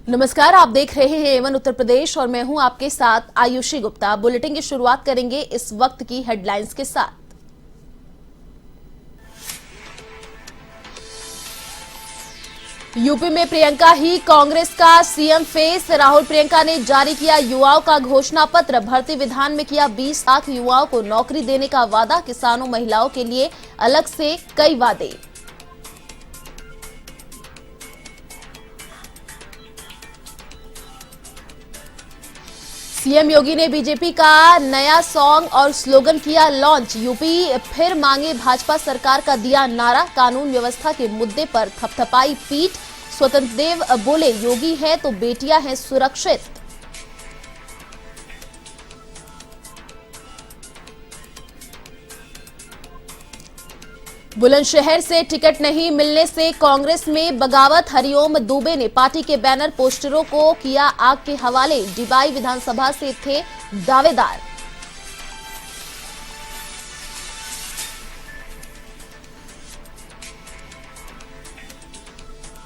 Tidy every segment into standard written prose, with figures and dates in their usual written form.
नमस्कार, आप देख रहे हैं एवन उत्तर प्रदेश और मैं हूं आपके साथ आयुषी गुप्ता। बुलेटिन की शुरुआत करेंगे इस वक्त की हेडलाइंस के साथ। यूपी में प्रियंका ही कांग्रेस का सीएम फेस। राहुल प्रियंका ने जारी किया युवाओं का घोषणा पत्र। भर्ती विधान में किया 20 लाख युवाओं को नौकरी देने का वादा। किसानों महिलाओं के लिए अलग से कई वादे। सीएम योगी ने बीजेपी का नया सॉन्ग और स्लोगन किया लॉन्च। यूपी फिर मांगे भाजपा सरकार का दिया नारा। कानून व्यवस्था के मुद्दे पर थपथपाई पीठ। स्वतंत्र देव बोले योगी है तो बेटियां हैं सुरक्षित। बुलंदशहर से टिकट नहीं मिलने से कांग्रेस में बगावत। हरिओम दुबे ने पार्टी के बैनर पोस्टरों को किया आग के हवाले। डिबाई विधानसभा से थे दावेदार।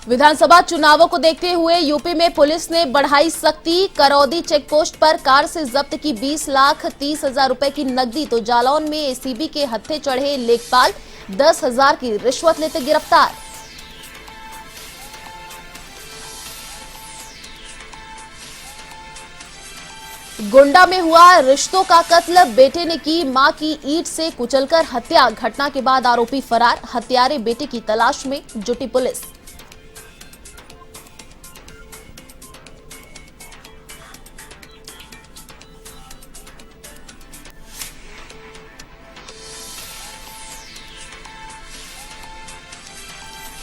विधानसभा चुनावों को देखते हुए यूपी में पुलिस ने बढ़ाई सख्ती। करौदी चेकपोस्ट पर कार से जब्त की 20,30,000 रुपए की नकदी। तो जालौन में एसीबी के हत्थे चढ़े लेखपाल 10,000 की रिश्वत लेते गिरफ्तार। गोंडा में हुआ रिश्तों का कत्ल। बेटे ने की मां की ईंट से कुचलकर हत्या। घटना के बाद आरोपी फरार। हत्यारे बेटे की तलाश में जुटी पुलिस।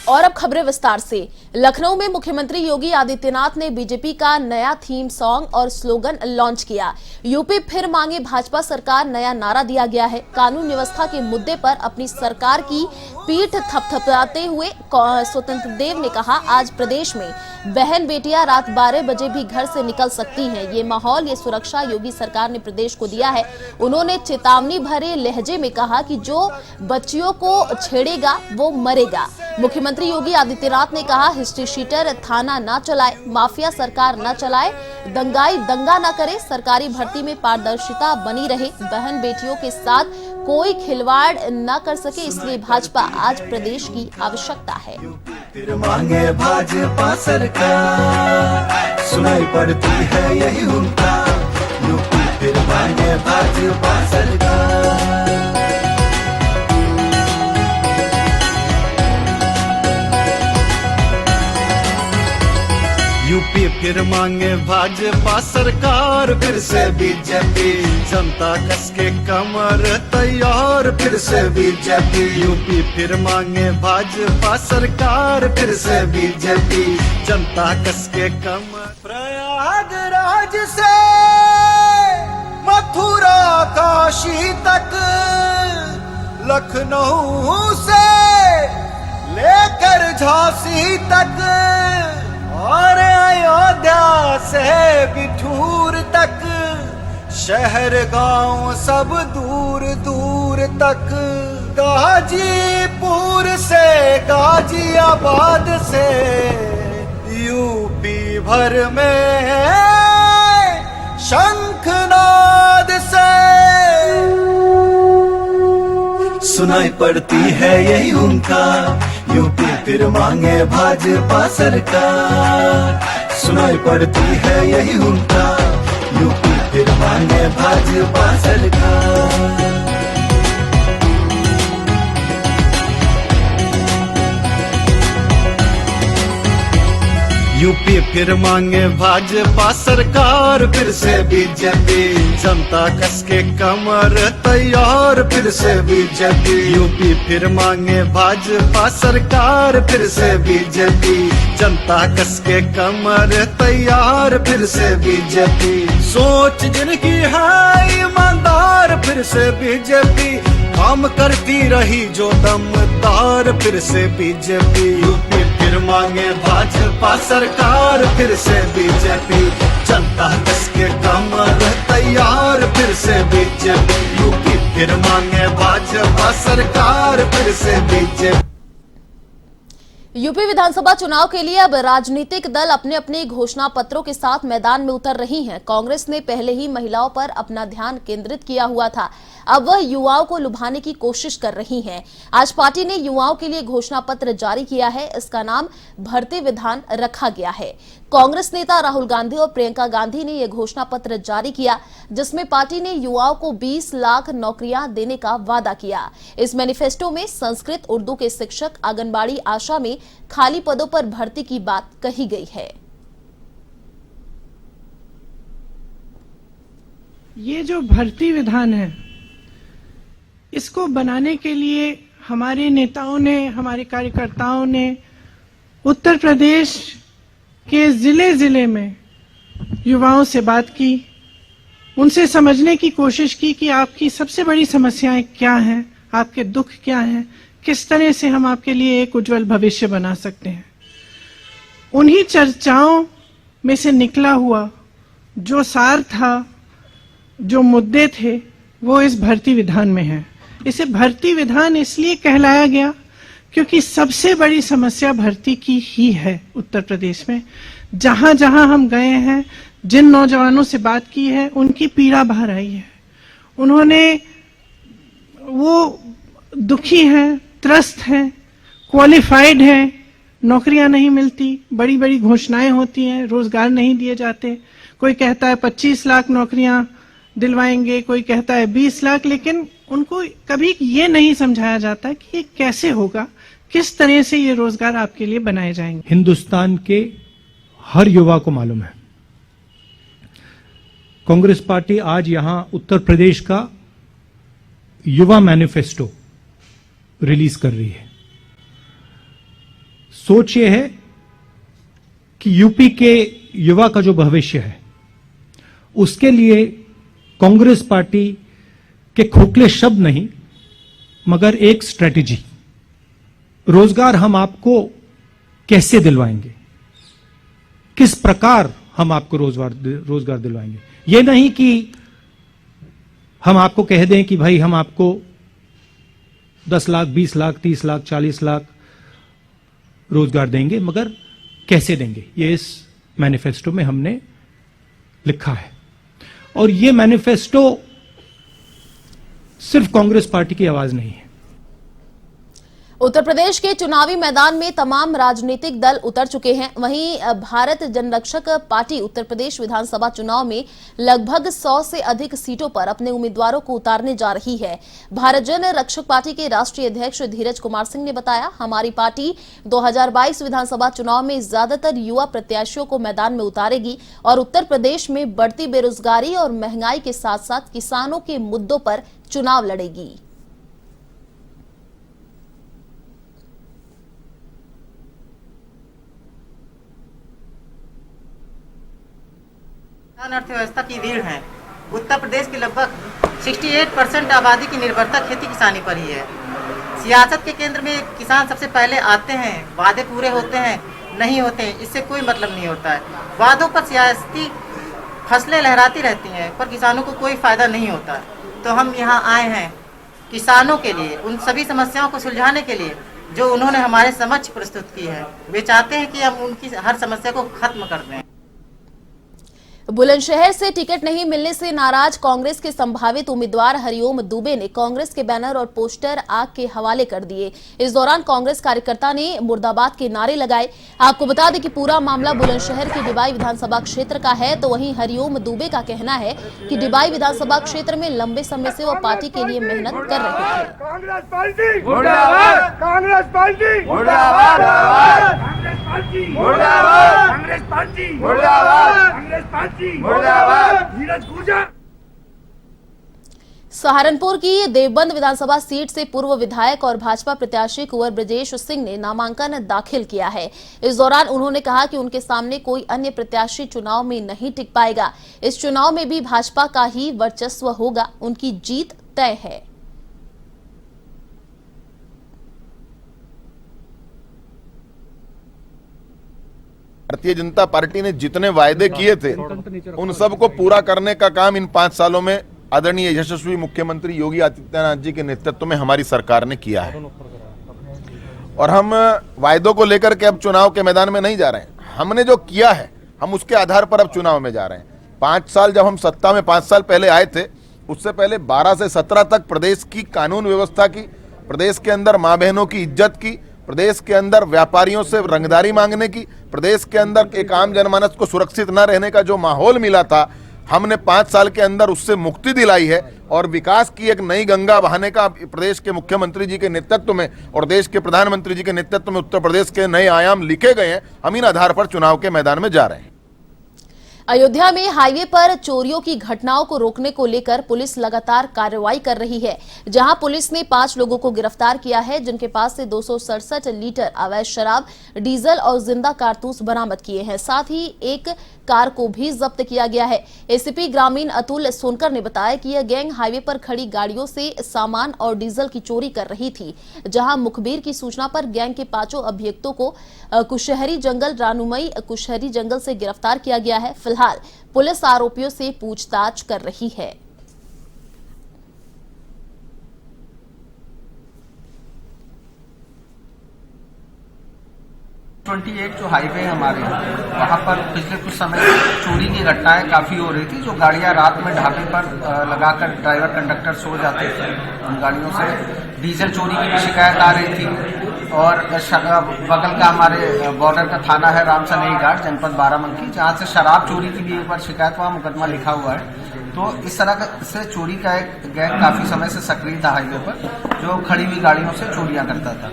और अब खबरें विस्तार से। लखनऊ में मुख्यमंत्री योगी आदित्यनाथ ने बीजेपी का नया थीम सॉन्ग और स्लोगन लॉन्च किया। यूपी फिर मांगे भाजपा सरकार नया नारा दिया गया है। कानून व्यवस्था के मुद्दे पर अपनी सरकार की पीठ थपथपाते हुए स्वतंत्र देव ने कहा, आज प्रदेश में बहन बेटियां रात 12 बजे भी घर से निकल सकती हैं। ये माहौल, ये सुरक्षा योगी सरकार ने प्रदेश को दिया है। उन्होंने चेतावनी भरे लहजे में कहा कि जो बच्चियों को छेड़ेगा वो मरेगा। मुख्यमंत्री योगी आदित्यनाथ ने कहा, हिस्ट्री शीटर थाना ना चलाए, माफिया सरकार ना चलाए, दंगाई दंगा ना करे, सरकारी भर्ती में पारदर्शिता बनी रहे, बहन बेटियों के साथ कोई खिलवाड़ न कर सके, इसलिए भाजपा आज प्रदेश की आवश्यकता है। फिर मांगे भाजपा सरकार, सुनाई पड़ती है यही उनका। यूपी फिर मांगे भाजपा सरकार। यूपी फिर मांगे भाजपा सरकार। फिर से बीजेपी, जनता कस के कमर तैयार। फिर से बीजेपी, यूपी फिर मांगे भाजपा सरकार। फिर से बीजेपी, जनता कस के कमर। प्रयागराज से मथुरा काशी तक, लखनऊ से लेकर झांसी तक और अयोध्या से बिठूर तक, शहर गांव सब दूर दूर तक। गाजीपुर से गाजियाबाद से यूपी भर में शंखनाद से सुनाई पड़ती है यही उनका। यूपी फिर मांगे भाजपा सरकार, सुनाई पड़ती है यही उनका। यूपी फिर मांगे भाजपा सरकार। यूपी फिर मांगे भाजपा सरकार। फिर से बीजेपी, जनता कस के कमर तैयार। फिर से बीजेपी, यूपी फिर मांगे भाजपा सरकार। फिर से बीजेपी, जनता कस के कमर तैयार। फिर से बीजेपी, सोच जिनकी है ईमानदार। फिर से बीजेपी, काम करती रही जो दमदार। फिर से बीजेपी, यूपी फिर मांगे भाजपा सरकार। फिर से बीजेपी, जनता कस के कमर तैयार। फिर से बीजेपी, यूपी फिर मांगे भाजपा सरकार। फिर से बीजेपी। यूपी विधानसभा चुनाव के लिए अब राजनीतिक दल अपने अपने घोषणा पत्रों के साथ मैदान में उतर रही हैं। कांग्रेस ने पहले ही महिलाओं पर अपना ध्यान केंद्रित किया हुआ था, अब वह युवाओं को लुभाने की कोशिश कर रही है। आज पार्टी ने युवाओं के लिए घोषणा पत्र जारी किया है। इसका नाम भर्ती विधान रखा गया है। कांग्रेस नेता राहुल गांधी और प्रियंका गांधी ने यह घोषणा पत्र जारी किया, जिसमें पार्टी ने युवाओं को 20 लाख नौकरियां देने का वादा किया। इस मैनिफेस्टो में संस्कृत, उर्दू के शिक्षक, आंगनबाड़ी, आशा में खाली पदों पर भर्ती की बात कही गई है। ये जो भर्ती विधान है, इसको बनाने के लिए हमारे नेताओं ने, हमारे कार्यकर्ताओं ने उत्तर प्रदेश के जिले जिले में युवाओं से बात की, उनसे समझने की कोशिश की कि आपकी सबसे बड़ी समस्याएं क्या हैं, आपके दुख क्या हैं, किस तरह से हम आपके लिए एक उज्जवल भविष्य बना सकते हैं। उन्हीं चर्चाओं में से निकला हुआ जो सार था, जो मुद्दे थे, वो इस भर्ती विधान में है। इसे भर्ती विधान इसलिए कहलाया गया क्योंकि सबसे बड़ी समस्या भर्ती की ही है उत्तर प्रदेश में। जहां जहां हम गए हैं, जिन नौजवानों से बात की है, उनकी पीड़ा बाहर आई है। वो दुखी हैं, त्रस्त हैं, क्वालिफाइड हैं, नौकरियां नहीं मिलती, बड़ी बड़ी घोषणाएं होती हैं, रोजगार नहीं दिए जाते। कोई कहता है 25 लाख नौकरियां दिलवाएंगे, कोई कहता है 20 लाख, लेकिन उनको कभी ये नहीं समझाया जाता कि ये कैसे होगा, किस तरह से ये रोजगार आपके लिए बनाए जाएंगे। हिंदुस्तान के हर युवा को मालूम है, कांग्रेस पार्टी आज यहां उत्तर प्रदेश का युवा मैनिफेस्टो रिलीज कर रही है। सोच ये है कि यूपी के युवा का जो भविष्य है, उसके लिए कांग्रेस पार्टी के खोखले शब्द नहीं, मगर एक स्ट्रेटेजी, रोजगार हम आपको कैसे दिलवाएंगे, किस प्रकार हम आपको रोजगार दिलवाएंगे। ये नहीं कि हम आपको कह दें कि भाई हम आपको 10 लाख, 20 लाख, 30 लाख, 40 लाख रोजगार देंगे, मगर कैसे देंगे, ये इस मैनिफेस्टो में हमने लिखा है। और ये मैनिफेस्टो सिर्फ कांग्रेस पार्टी की आवाज नहीं है। उत्तर प्रदेश के चुनावी मैदान में तमाम राजनीतिक दल उतर चुके हैं। वहीं भारत जनरक्षक पार्टी उत्तर प्रदेश विधानसभा चुनाव में लगभग 100 से अधिक सीटों पर अपने उम्मीदवारों को उतारने जा रही है। भारत जनरक्षक पार्टी के राष्ट्रीय अध्यक्ष धीरज कुमार सिंह ने बताया, हमारी पार्टी 2022 विधानसभा चुनाव में ज्यादातर युवा प्रत्याशियों को मैदान में उतारेगी और उत्तर प्रदेश में बढ़ती बेरोजगारी और महंगाई के साथ साथ किसानों के मुद्दों पर चुनाव लड़ेगी। अर्थव्यवस्था की रीढ़ है। उत्तर प्रदेश की लगभग 68% आबादी की निर्भरता खेती किसानी पर ही है। सियासत के केंद्र में किसान सबसे पहले आते हैं, वादे पूरे होते हैं, नहीं होते हैं, इससे कोई मतलब नहीं होता है। वादों पर सियासती फसलें लहराती रहती हैं, पर किसानों को कोई फायदा नहीं होता है। तो हम यहाँ आए हैं किसानों के लिए, उन सभी समस्याओं को सुलझाने के लिए जो उन्होंने हमारे समक्ष प्रस्तुत की है। वे चाहते हैं कि हम उनकी हर समस्या को खत्म कर दें। बुलंदशहर से टिकट नहीं मिलने से नाराज कांग्रेस के संभावित उम्मीदवार हरिओम दुबे ने कांग्रेस के बैनर और पोस्टर आग के हवाले कर दिए। इस दौरान कांग्रेस कार्यकर्ता ने मुर्दाबाद के नारे लगाए। आपको बता दें कि पूरा मामला बुलंदशहर के डिबाई विधानसभा क्षेत्र का है। तो वहीं हरिओम दुबे का कहना है कि डिबाई विधानसभा क्षेत्र में लंबे समय से वो पार्टी के लिए मेहनत कर रहे थे। कांग्रेस पार्टी मुर्दाबाद, कांग्रेस पार्टी मुर्दाबाद, कांग्रेस पार्टी मुर्दाबाद, कांग्रेस पार्टी मुर्दाबाद, कांग्रेस पार्टी मुर्दाबाद, धीरज गुर्जर। सहारनपुर की देवबंद विधानसभा सीट से पूर्व विधायक और भाजपा प्रत्याशी कुंवर ब्रजेश सिंह ने नामांकन दाखिल किया है। इस दौरान उन्होंने कहा कि उनके सामने कोई अन्य प्रत्याशी चुनाव में नहीं टिक पाएगा। इस चुनाव में भी भाजपा का ही वर्चस्व होगा, उनकी जीत तय है। भारतीय जनता पार्टी ने जितने वायदे किए थे उन सब को पूरा करने का काम इन 5 सालों में आदरणीय यशस्वी मुख्यमंत्री योगी आदित्यनाथ जी के नेतृत्व में हमारी सरकार ने किया है। और हम वायदों को लेकर के अब चुनाव के मैदान में नहीं जा रहे हैं। हमने जो किया है हम उसके आधार पर अब चुनाव में जा रहे हैं। 5 साल जब हम सत्ता में 5 साल पहले आए थे, उससे पहले 12 से 17 तक प्रदेश की कानून व्यवस्था की, प्रदेश के अंदर माँ बहनों की इज्जत की, प्रदेश के अंदर व्यापारियों से रंगदारी मांगने की, प्रदेश के अंदर एक आम जनमानस को सुरक्षित न रहने का जो माहौल मिला था, हमने 5 साल के अंदर उससे मुक्ति दिलाई है और विकास की एक नई गंगा बहाने का प्रदेश के मुख्यमंत्री जी के नेतृत्व में और देश के प्रधानमंत्री जी के नेतृत्व में उत्तर प्रदेश के नए आयाम लिखे गए हैं। हम इन आधार पर चुनाव के मैदान में जा रहे हैं। अयोध्या में हाईवे पर चोरियों की घटनाओं को रोकने को लेकर पुलिस लगातार कार्रवाई कर रही है, जहां पुलिस ने 5 लोगों को गिरफ्तार किया है, जिनके पास से 267 लीटर अवैध शराब, डीजल और जिंदा कारतूस बरामद किए हैं। साथ ही एक कार को भी जब्त किया गया है। एसीपी ग्रामीण अतुल सोनकर ने बताया कि यह गैंग हाईवे पर खड़ी गाड़ियों से सामान और डीजल की चोरी कर रही थी, जहां मुखबिर की सूचना पर गैंग के 5 अभियुक्तों को कुशहरी जंगल रानुमई कुशहरी जंगल से गिरफ्तार किया गया है। फिलहाल पुलिस आरोपियों से पूछताछ कर रही है। जो हाईवे है हमारे वहाँ पर पिछले कुछ समय से चोरी की घटनाएं काफी हो रही थी। जो गाड़ियां रात में ढाबे पर लगाकर ड्राइवर कंडक्टर सो जाते थे, उन गाड़ियों से डीजल चोरी की भी शिकायत आ रही थी। और बगल का हमारे बॉर्डर का थाना है रामसनेही घाट, जनपद बाराबंकी, जहाँ से शराब चोरी की भी एक बार शिकायत, वहाँ मुकदमा लिखा हुआ है। तो इस तरह से चोरी का एक गैंग काफी समय से सक्रिय था हाईवे पर, जो खड़ी हुई गाड़ियों से चोरियां करता था।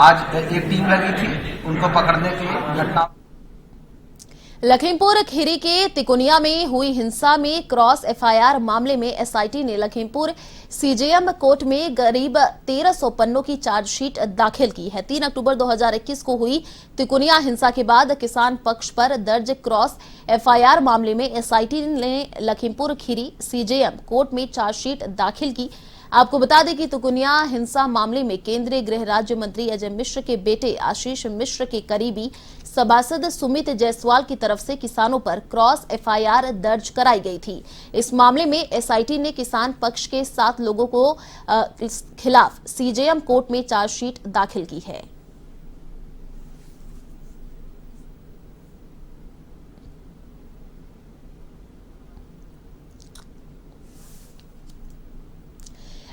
आज एक टीम लगी थी उनको पकड़ने के लिए। घटना लखीमपुर खीरी के तिकोनिया में हुई हिंसा में क्रॉस एफआईआर मामले में एसआईटी ने लखीमपुर सीजेएम कोर्ट में करीब 1300 पन्नों की चार्जशीट दाखिल की है। 3 अक्टूबर 2021 को हुई तिकोनिया हिंसा के बाद किसान पक्ष पर दर्ज क्रॉस एफआईआर मामले में एसआईटी ने लखीमपुर खीरी सीजेएम कोर्ट में चार्जशीट दाखिल की। आपको बता दें कि तिकोनिया हिंसा मामले में केंद्रीय गृह राज्य मंत्री अजय मिश्र के बेटे आशीष मिश्र के करीबी सभासद सुमित जायसवाल की तरफ से किसानों पर क्रॉस एफआईआर दर्ज कराई गई थी। इस मामले में एसआईटी ने किसान पक्ष के 7 लोगों को खिलाफ सीजेएम कोर्ट में चार्जशीट दाखिल की है।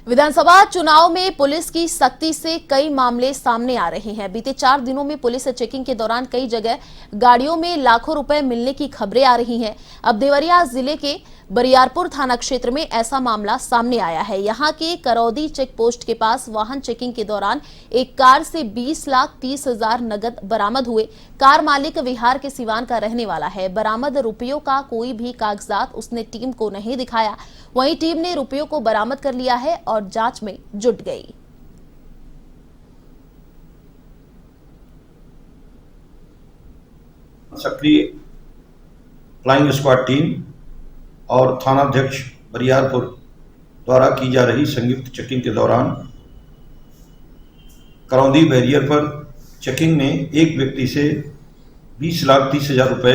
विधानसभा चुनाव में पुलिस की सख्ती से कई मामले सामने आ रहे हैं। बीते 4 दिनों में पुलिस चेकिंग के दौरान कई जगह गाड़ियों में लाखों रुपए मिलने की खबरें आ रही हैं। अब देवरिया जिले के बरियारपुर थाना क्षेत्र में ऐसा मामला सामने आया है। यहां के करौदी चेक पोस्ट के पास वाहन चेकिंग के दौरान एक कार से 20,30,000 नगद बरामद हुए। कार मालिक बिहार के सिवान का रहने वाला है। बरामद रुपयों का कोई भी कागजात उसने टीम को नहीं दिखाया। वहीं टीम ने रुपयों को बरामद कर लिया है और जांच में जुट गई। सक्रिय फ्लाइंग स्क्वाड टीम और थानाध्यक्ष बरियारपुर द्वारा की जा रही संयुक्त चेकिंग के दौरान करौंदी बैरियर पर चेकिंग में एक व्यक्ति से 20,30,000 रुपए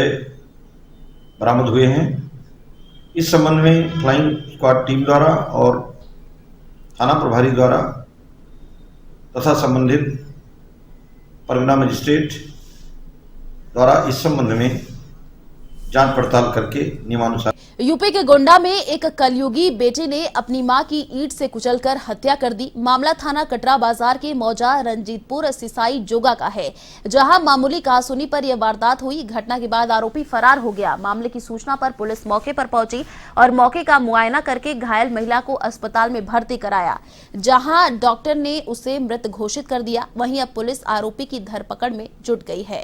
बरामद हुए हैं। इस संबंध में फ्लाइंग स्क्वाड टीम द्वारा और थाना प्रभारी द्वारा तथा संबंधित परगना मजिस्ट्रेट द्वारा इस संबंध में जांच पड़ताल करके नियमानुसार। यूपी के गोंडा में एक कलयुगी बेटे ने अपनी मां की ईंट से कुचलकर हत्या कर दी। मामला थाना कटरा बाजार के मौजा रंजीतपुर सिसाई जोगा का है, जहां मामूली कहासुनी पर यह वारदात हुई। घटना के बाद आरोपी फरार हो गया। मामले की सूचना पर पुलिस मौके पर पहुंची और मौके का मुआयना करके घायल महिला को अस्पताल में भर्ती कराया, जहां डॉक्टर ने उसे मृत घोषित कर दिया। वहीं अब पुलिस आरोपी की धरपकड़ में जुट गई है।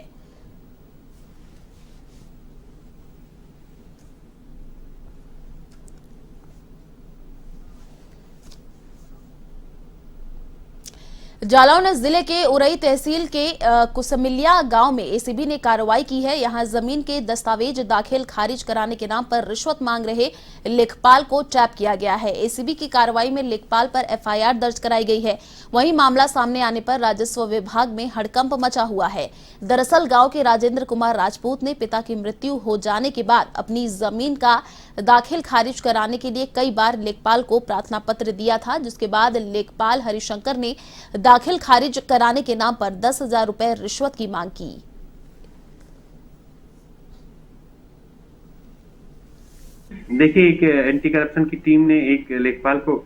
जालौन जिले के उरई तहसील के कुसमिलिया गांव में एसीबी ने कार्रवाई की है। यहां जमीन के दस्तावेज दाखिल खारिज कराने के नाम पर रिश्वत मांग रहे लेखपाल को ट्रैप किया गया है। एसीबी की कार्रवाई में लेखपाल पर एफआईआर दर्ज कराई गई है। वहीं मामला सामने आने पर राजस्व विभाग में हड़कंप मचा हुआ है। दरअसल गांव के राजेंद्र कुमार राजपूत ने पिता की मृत्यु हो जाने के बाद अपनी जमीन का दाखिल खारिज कराने के लिए कई बार लेखपाल को प्रार्थना पत्र दिया था, जिसके बाद लेखपाल हरिशंकर ने दाखिल खारिज कराने के नाम पर 10,000 रुपए रिश्वत की मांग की। देखिए, एक एंटी करप्शन की टीम ने एक लेखपाल को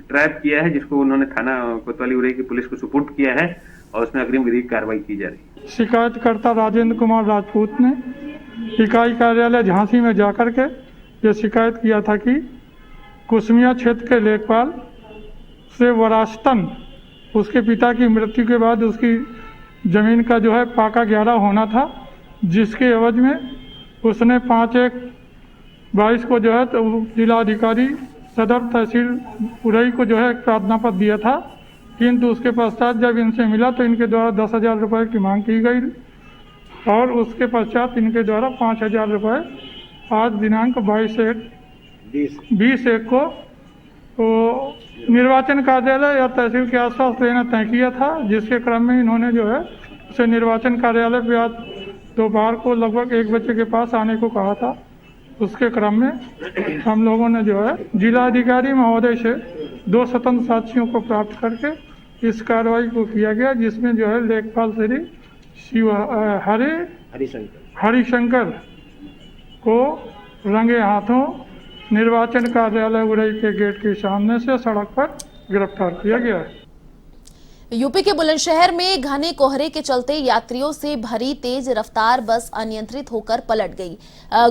ट्रैप किया है, जिसको उन्होंने थाना कोतवाली उरई की पुलिस को सुपुर्द किया है और उसमें अग्रिम विधिक कार्रवाई की जा रही है। शिकायतकर्ता राजेंद्र कुमार राजपूत ने इकाई कार्यालय झांसी में जाकर के ये शिकायत किया था कि कुसमिया क्षेत्र के लेखपाल से वरासतन उसके पिता की मृत्यु के बाद उसकी जमीन का जो है पाका 11 होना था, जिसके एवज में उसने 5/1/22 को जो है तो जिलाधिकारी सदर तहसील उरई को जो है प्रार्थना पत्र दिया था, किंतु उसके पश्चात जब इनसे मिला तो इनके द्वारा 10,000 रुपये की मांग की गई और उसके पश्चात इनके द्वारा 5,000 रुपये आज दिनांक 22/1 को तो निर्वाचन कार्यालय या तहसील के आसपास लेना तय किया था, जिसके क्रम में इन्होंने जो है उसे निर्वाचन कार्यालय पे आज दोपहर को लगभग 1 बजे के पास आने को कहा था। उसके क्रम में हम लोगों ने जो है जिलाधिकारी महोदय से 2 स्वतंत्र साक्षियों को प्राप्त करके इस कार्रवाई को किया गया, जिसमें जो है लेखपाल श्री हरिशंकर को रंगे हाथों निर्वाचन कार्यालय उरई के गेट के सामने से सड़क पर गिरफ्तार किया गया है। यूपी के बुलंदशहर में घने कोहरे के चलते यात्रियों से भरी तेज रफ्तार बस अनियंत्रित होकर पलट गई।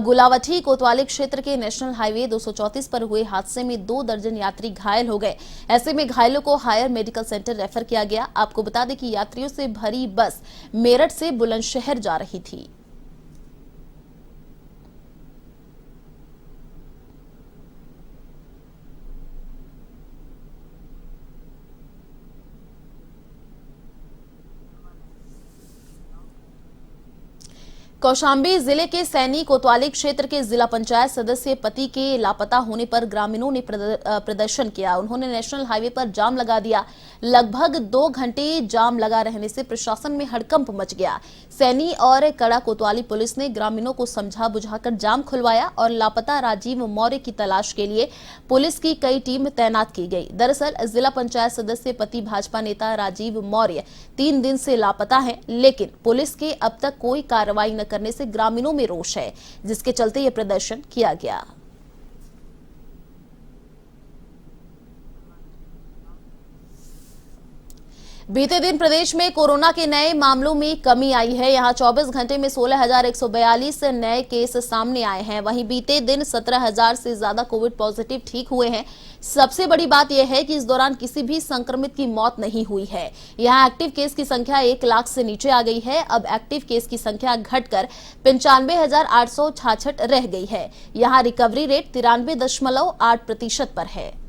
गुलावठी कोतवाली क्षेत्र के नेशनल हाईवे 234 पर हुए हादसे में 2 दर्जन यात्री घायल हो गए। ऐसे में घायलों को हायर मेडिकल सेंटर रेफर किया गया। आपको बता दें कि यात्रियों से भरी बस मेरठ से बुलंदशहर जा रही थी। कौशाम्बी जिले के सैनी कोतवाली क्षेत्र के जिला पंचायत सदस्य पति के लापता होने पर ग्रामीणों ने प्रदर्शन किया। उन्होंने नेशनल हाईवे पर जाम लगा दिया। लगभग 2 घंटे जाम लगा रहने से प्रशासन में हड़कंप मच गया। सैनी और कड़ा कोतवाली पुलिस ने ग्रामीणों को समझा बुझाकर जाम खुलवाया और लापता राजीव मौर्य की तलाश के लिए पुलिस की कई टीम तैनात की गई। दरअसल जिला पंचायत सदस्य पति भाजपा नेता राजीव मौर्य 3 दिन से लापता है, लेकिन पुलिस के अब तक कोई कार्रवाई न करने से ग्रामीणों में रोष है, जिसके चलते यह प्रदर्शन किया गया। बीते दिन प्रदेश में कोरोना के नए मामलों में कमी आई है। यहां 24 घंटे में 16,142 नए केस सामने आए हैं। वहीं बीते दिन 17,000 से ज्यादा कोविड पॉजिटिव ठीक हुए हैं। सबसे बड़ी बात यह है कि इस दौरान किसी भी संक्रमित की मौत नहीं हुई है। यहां एक्टिव केस की संख्या 1 लाख से नीचे आ गई है। अब एक्टिव केस की संख्या घटकर 95,866 रह गई है। यहां रिकवरी रेट 93.8% पर है।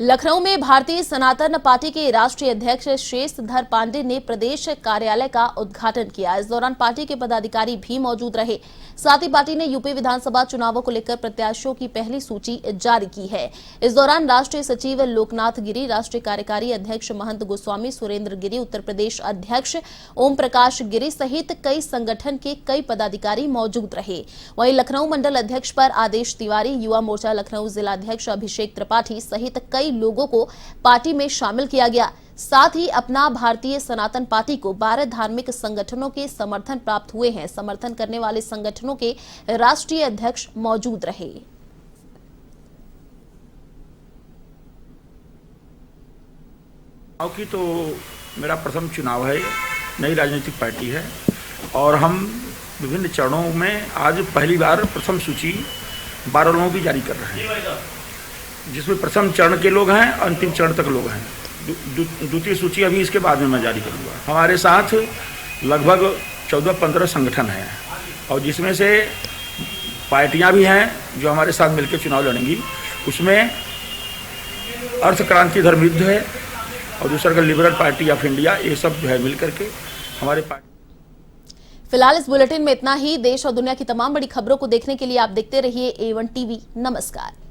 लखनऊ में भारतीय सनातन पार्टी के राष्ट्रीय अध्यक्ष शेषधर पांडे ने प्रदेश कार्यालय का उद्घाटन किया। इस दौरान पार्टी के पदाधिकारी भी मौजूद रहे। साथ ही पार्टी ने यूपी विधानसभा चुनावों को लेकर प्रत्याशियों की पहली सूची जारी की है। इस दौरान राष्ट्रीय सचिव लोकनाथ गिरी, राष्ट्रीय कार्यकारी अध्यक्ष महंत गोस्वामी, सुरेंद्र गिरी, उत्तर प्रदेश अध्यक्ष ओम प्रकाश गिरी सहित कई संगठन के कई पदाधिकारी मौजूद रहे। वहीं लखनऊ मंडल अध्यक्ष पर आदेश तिवारी, युवा मोर्चा लखनऊ जिलाध्यक्ष अभिषेक त्रिपाठी सहित कई लोगों को पार्टी में शामिल किया गया। साथ ही अपना भारतीय सनातन पार्टी को 12 धार्मिक संगठनों के समर्थन प्राप्त हुए हैं। समर्थन करने वाले संगठनों के राष्ट्रीय अध्यक्ष मौजूद रहे। की तो मेरा प्रथम चुनाव है, नई राजनीतिक पार्टी है और हम विभिन्न चरणों में आज पहली बार प्रथम सूची 12 लोगों की जारी कर रहे हैं, जिसमें प्रथम चरण के लोग हैं, अंतिम चरण तक लोग हैं। द्वितीय सूची अभी इसके बाद में मैं जारी करूंगा। हमारे साथ लगभग 14-15 संगठन हैं और जिसमें से पार्टियां भी हैं जो हमारे साथ मिलकर चुनाव लड़ेंगी। उसमें अर्थ क्रांति धर्म युद्ध है और दूसरा का लिबरल पार्टी ऑफ इंडिया, ये सब जो है मिलकर के हमारे पार्टी। फिलहाल इस बुलेटिन में इतना ही। देश और दुनिया की तमाम बड़ी खबरों को देखने के लिए आप देखते रहिए A1 TV। नमस्कार।